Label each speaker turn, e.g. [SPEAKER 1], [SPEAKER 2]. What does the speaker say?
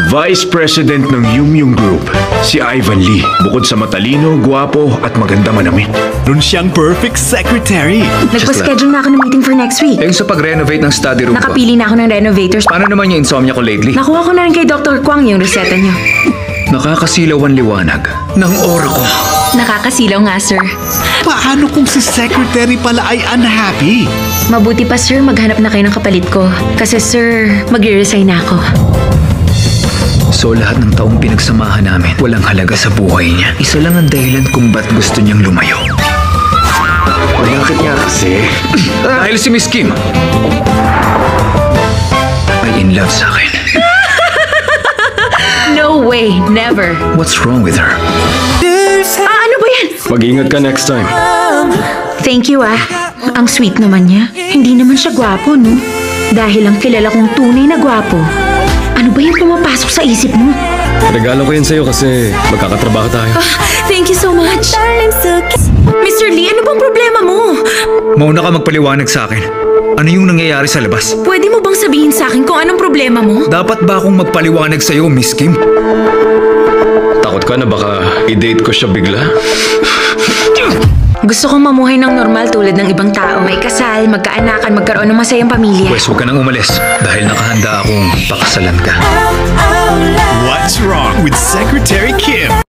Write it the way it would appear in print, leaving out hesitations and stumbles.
[SPEAKER 1] Vice President ng Yum Group, si Ivan Lee. Bukod sa matalino, gwapo at maganda manamit.
[SPEAKER 2] Nun siyang perfect secretary.
[SPEAKER 3] Nagpa-schedule na ako ng meeting for next week.
[SPEAKER 4] Yung sa pag-renovate ng study room ko.
[SPEAKER 3] Nakapili na ako ng renovators.
[SPEAKER 4] Paano naman yung insomnia ko lately?
[SPEAKER 3] Nakuha ko na rin kay Dr. Kwang yung reseta niyo.
[SPEAKER 4] Nakakasilaw ang liwanag ng aura ko.
[SPEAKER 3] Nakakasilaw nga, sir.
[SPEAKER 2] Paano kung si secretary pala ay unhappy?
[SPEAKER 3] Mabuti pa, sir, maghanap na kayo ng kapalit ko. Kasi, sir, magre-resign na ako.
[SPEAKER 4] So lahat ng taong pinagsamahan namin, walang halaga sa buhay niya. Isa lang ang dahilan kung ba't gusto niyang lumayo.
[SPEAKER 1] Bakit nga kasi?
[SPEAKER 4] Dahil si Miss Kim ay in love sa akin.
[SPEAKER 3] No way, never.
[SPEAKER 4] What's wrong with her?
[SPEAKER 3] Ano ba yan?
[SPEAKER 1] Mag-ingat ka next time.
[SPEAKER 3] Thank you, ah. Ang sweet naman niya. Hindi naman siya gwapo, no? Dahil ang kilala kong tunay na gwapo. Ano ba yung pumapasok sa isip mo?
[SPEAKER 1] Regalo ko yan sa'yo kasi magkakatrabaho tayo.
[SPEAKER 3] Thank you so much. Mr. Lee, ano bang problema mo?
[SPEAKER 4] Mauna ka magpaliwanag sa akin. Ano yung nangyayari sa labas?
[SPEAKER 3] Pwede mo bang sabihin sa akin kung anong problema mo?
[SPEAKER 4] Dapat ba akong magpaliwanag sa'yo, Miss Kim?
[SPEAKER 1] Takot ka na baka i-date ko siya bigla?
[SPEAKER 3] Gusto kong mamuhay ng normal tulad ng ibang tao. May kasal, magkaanakan, magkaroon ng masayang pamilya.
[SPEAKER 4] Pwes, huwag ka nang umalis dahil nakahanda akong pakasalan ka.
[SPEAKER 2] What's wrong with Secretary Kim?